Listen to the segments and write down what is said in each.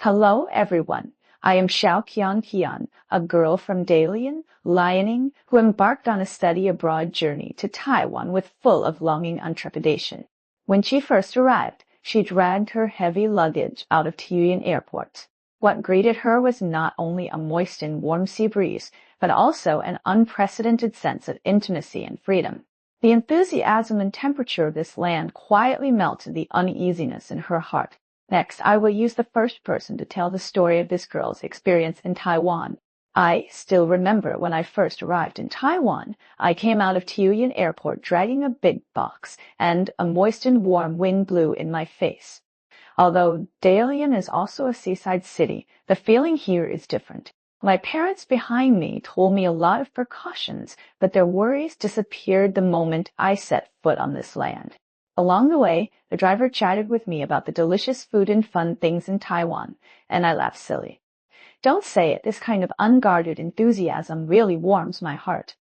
Hello, everyone. I am Xiao Qian, a girl from Dalian, Liaoning, who embarked on a study abroad journey to Taiwan with full of longing and trepidation. When she first arrived, she dragged her heavy luggage out of Taiwan airport. What greeted her was not only a moist and warm sea breeze, but also an unprecedented sense of intimacy and freedom. The enthusiasm and temperature of this land quietly melted the uneasiness in her heart. Next, I will use the first person to tell the story of this girl's experience in Taiwan. I still remember when I first arrived in Taiwan. I came out of Taiwan airport dragging a big box, and a moist and warm wind blew in my face. Although Dalian is also a seaside city, the feeling here is different. My parents behind me told me a lot of precautions, but their worries disappeared the moment I set foot on this land. Along the way, the driver chatted with me about the delicious food and fun things in Taiwan, and I laughed silly. Don't say it, this kind of unguarded enthusiasm really warms my heart.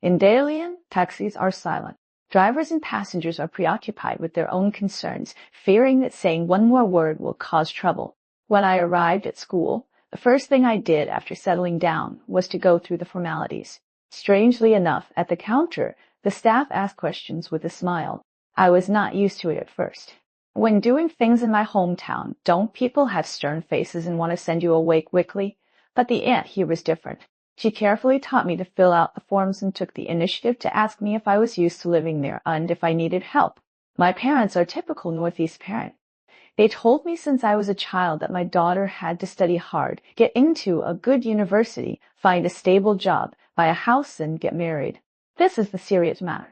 In Dalian, taxis are silent. Drivers and passengers are preoccupied with their own concerns, fearing that saying one more word will cause trouble. When I arrived at school, the first thing I did after settling down was to go through the formalities. Strangely enough, at the counter, the staff asked questions with a smile. I was not used to it at first. When doing things in my hometown, don't people have stern faces and want to send you away quickly? But the aunt here was different. She carefully taught me to fill out the forms and took the initiative to ask me if I was used to living there and if I needed help. My parents are typical Northeast parents. They told me since I was a child that my daughter had to study hard, get into a good university, find a stable job, buy a house, and get married. This is the serious matter.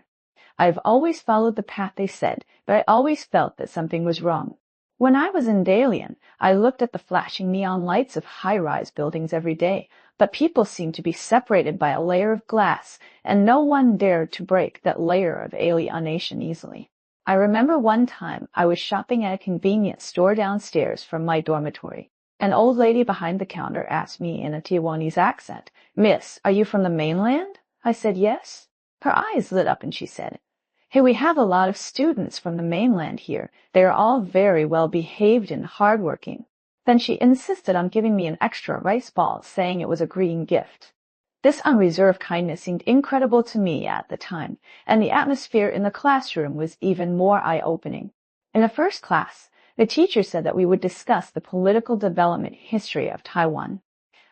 I've always followed the path they said, but I always felt that something was wrong. When I was in Dalian, I looked at the flashing neon lights of high-rise buildings every day, but people seemed to be separated by a layer of glass, and no one dared to break that layer of alienation easily. I remember one time I was shopping at a convenience store downstairs from my dormitory. An old lady behind the counter asked me in a Taiwanese accent, "Miss, are you from the mainland?" I said yes. Her eyes lit up and she said, "Hey, we have a lot of students from the mainland here. They are all very well behaved and hardworking." Then she insisted on giving me an extra rice ball, saying it was a green gift. This unreserved kindness seemed incredible to me at the time, and the atmosphere in the classroom was even more eye-opening. In the first class, the teacher said that we would discuss the political development history of Taiwan.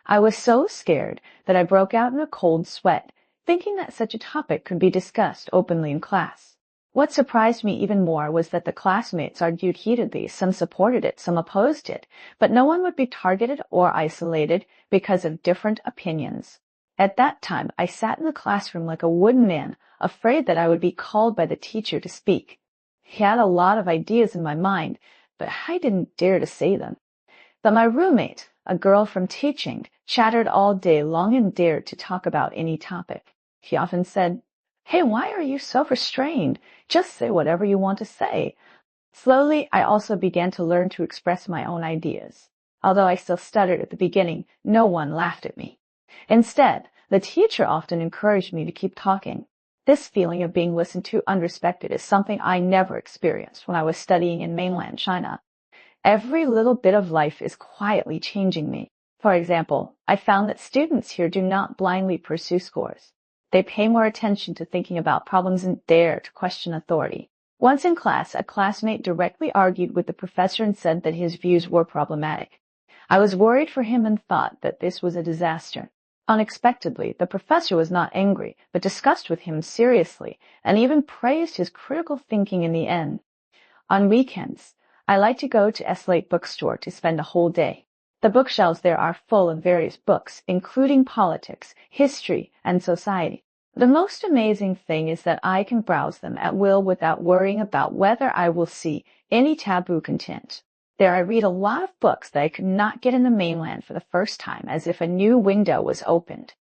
I was so scared that I broke out in a cold sweat, thinking that such a topic could be discussed openly in class. What surprised me even more was that the classmates argued heatedly. Some supported it, some opposed it, but no one would be targeted or isolated because of different opinions. At that time, I sat in the classroom like a wooden man, afraid that I would be called by the teacher to speak. He had a lot of ideas in my mind, but I didn't dare to say them. But my roommate, a girl from teaching, chattered all day long and dared to talk about any topic. She often said, "Hey, why are you so restrained? Just say whatever you want to say." Slowly, I also began to learn to express my own ideas. Although I still stuttered at the beginning, no one laughed at me. Instead, the teacher often encouraged me to keep talking. This feeling of being listened to and respected is something I never experienced when I was studying in mainland China. Every little bit of life is quietly changing me. For example, I found that students here do not blindly pursue scores. They pay more attention to thinking about problems and dare to question authority. Once in class, a classmate directly argued with the professor and said that his views were problematic. I was worried for him and thought that this was a disaster. Unexpectedly, the professor was not angry, but discussed with him seriously, and even praised his critical thinking in the end. On weekends, I like to go to Eslate bookstore to spend a whole day. The bookshelves there are full of various books, including politics, history, and society. The most amazing thing is that I can browse them at will without worrying about whether I will see any taboo content. There I read a lot of books that I could not get in the mainland for the first time, as if a new window was opened.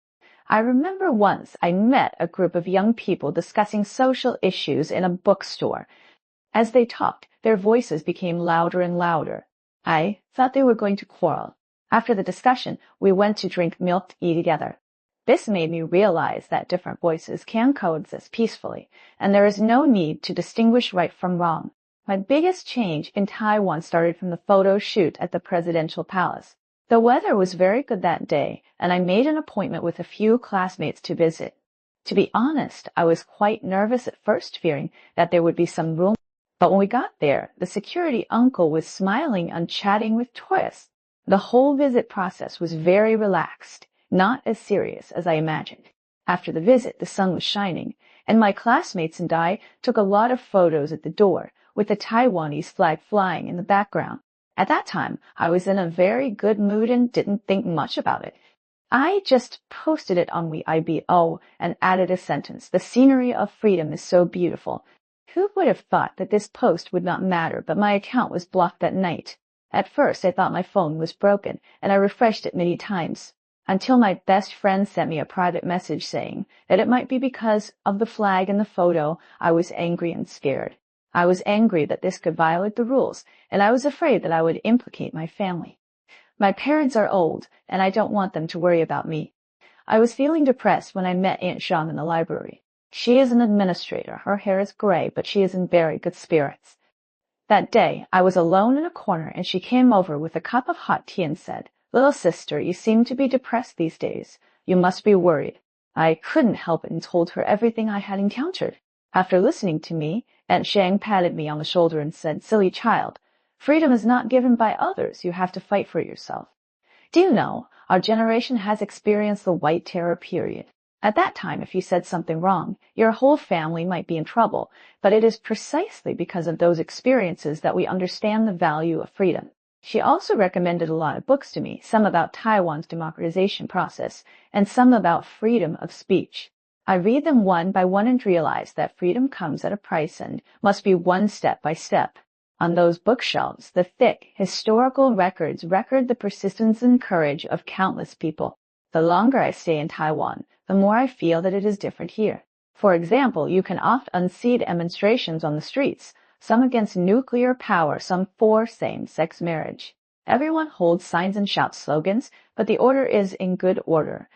I remember once I met a group of young people discussing social issues in a bookstore. As they talked, their voices became louder and louder. I thought they were going to quarrel. After the discussion, we went to drink milk tea together. This made me realize that different voices can coexist peacefully, and there is no need to distinguish right from wrong. My biggest change in Taiwan started from the photo shoot at the presidential palace. The weather was very good that day, and I made an appointment with a few classmates to visit. To be honest, I was quite nervous at first, fearing that there would be some rumor. But when we got there, the security uncle was smiling and chatting with tourists. The whole visit process was very relaxed, not as serious as I imagined. After the visit, the sun was shining, and my classmates and I took a lot of photos at the door, with the Taiwanese flag flying in the background. At that time, I was in a very good mood and didn't think much about it. I just posted it on Weibo and added a sentence. The scenery of freedom is so beautiful. Who would have thought that this post would not matter, but my account was blocked that night. At first, I thought my phone was broken, and I refreshed it many times, until my best friend sent me a private message saying that it might be because of the flag in the photo. I was angry and scared. I was angry that this could violate the rules, and I was afraid that I would implicate my family. My parents are old, and I don't want them to worry about me. I was feeling depressed when I met Aunt Jean in the library. She is an administrator. Her hair is gray, but she is in very good spirits. That day, I was alone in a corner, and she came over with a cup of hot tea and said, "Little sister, you seem to be depressed these days. You must be worried." I couldn't help it and told her everything I had encountered. After listening to me, Aunt Shang patted me on the shoulder and said, "Silly child, freedom is not given by others. You have to fight for yourself. Do you know, our generation has experienced the White Terror period. At that time, if you said something wrong, your whole family might be in trouble, but it is precisely because of those experiences that we understand the value of freedom." She also recommended a lot of books to me, some about Taiwan's democratization process, and some about freedom of speech. I read them one by one and realize that freedom comes at a price and must be won step by step. On those bookshelves, the thick, historical records record the persistence and courage of countless people. The longer I stay in Taiwan, the more I feel that it is different here. For example, you can often see demonstrations on the streets, some against nuclear power, some for same-sex marriage. Everyone holds signs and shouts slogans, but the order is in good order.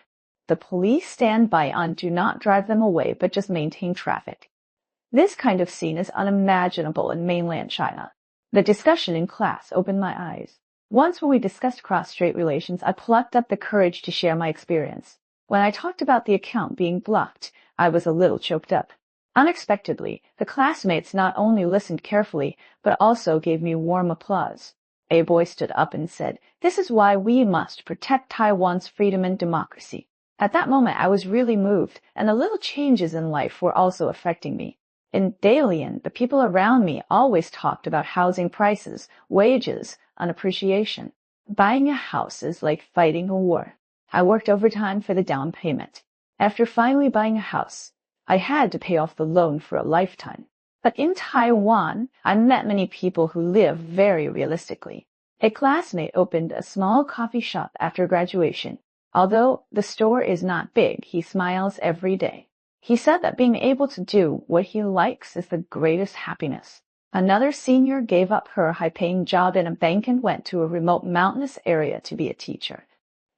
The police stand by and do not drive them away, but just maintain traffic. This kind of scene is unimaginable in mainland China. The discussion in class opened my eyes. Once when we discussed cross-strait relations, I plucked up the courage to share my experience. When I talked about the account being blocked, I was a little choked up. Unexpectedly, the classmates not only listened carefully, but also gave me warm applause. A boy stood up and said, "This is why we must protect Taiwan's freedom and democracy." At that moment, I was really moved, and the little changes in life were also affecting me. In Dalian, the people around me always talked about housing prices, wages, and appreciation. Buying a house is like fighting a war. I worked overtime for the down payment. After finally buying a house, I had to pay off the loan for a lifetime. But in Taiwan, I met many people who live very realistically. A classmate opened a small coffee shop after graduation. Although the store is not big, he smiles every day. He said that being able to do what he likes is the greatest happiness. Another senior gave up her high-paying job in a bank and went to a remote mountainous area to be a teacher.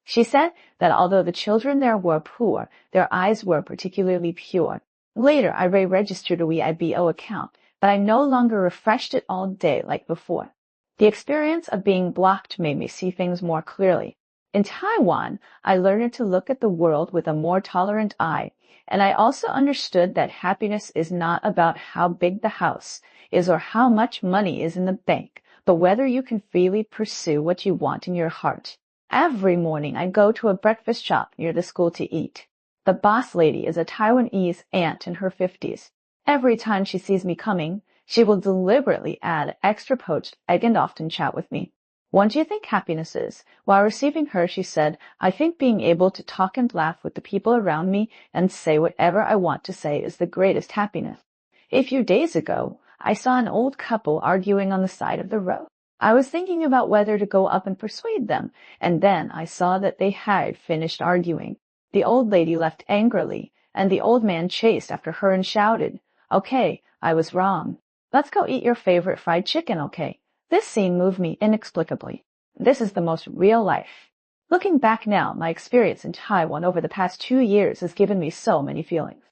She said that although the children there were poor, their eyes were particularly pure. Later, I re-registered a Weibo account, but I no longer refreshed it all day like before. The experience of being blocked made me see things more clearly. In Taiwan, I learned to look at the world with a more tolerant eye, and I also understood that happiness is not about how big the house is or how much money is in the bank, but whether you can freely pursue what you want in your heart. Every morning, I go to a breakfast shop near the school to eat. The boss lady is a Taiwanese aunt in her 50s. Every time she sees me coming, she will deliberately add extra poached egg and often chat with me. "What do you think happiness is?" While receiving her, she said, "I think being able to talk and laugh with the people around me and say whatever I want to say is the greatest happiness." A few days ago, I saw an old couple arguing on the side of the road. I was thinking about whether to go up and persuade them, and then I saw that they had finished arguing. The old lady left angrily, and the old man chased after her and shouted, "Okay, I was wrong. Let's go eat your favorite fried chicken, okay?" This scene moved me inexplicably. This is the most real life. Looking back now, my experience in Taiwan over the past 2 years has given me so many feelings.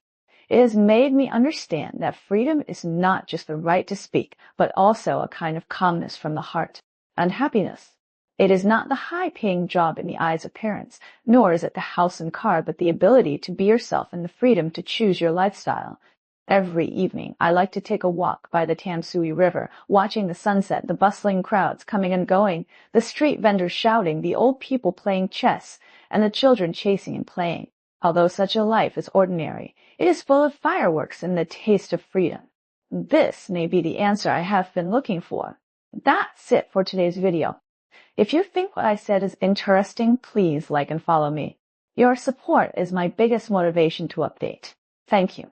It has made me understand that freedom is not just the right to speak, but also a kind of calmness from the heart and happiness. It is not the high-paying job in the eyes of parents, nor is it the house and car, but the ability to be yourself and the freedom to choose your lifestyle. Every evening, I like to take a walk by the Tamsui River, watching the sunset, the bustling crowds coming and going, the street vendors shouting, the old people playing chess, and the children chasing and playing. Although such a life is ordinary, it is full of fireworks and the taste of freedom. This may be the answer I have been looking for. That's it for today's video. If you think what I said is interesting, please like and follow me. Your support is my biggest motivation to update. Thank you.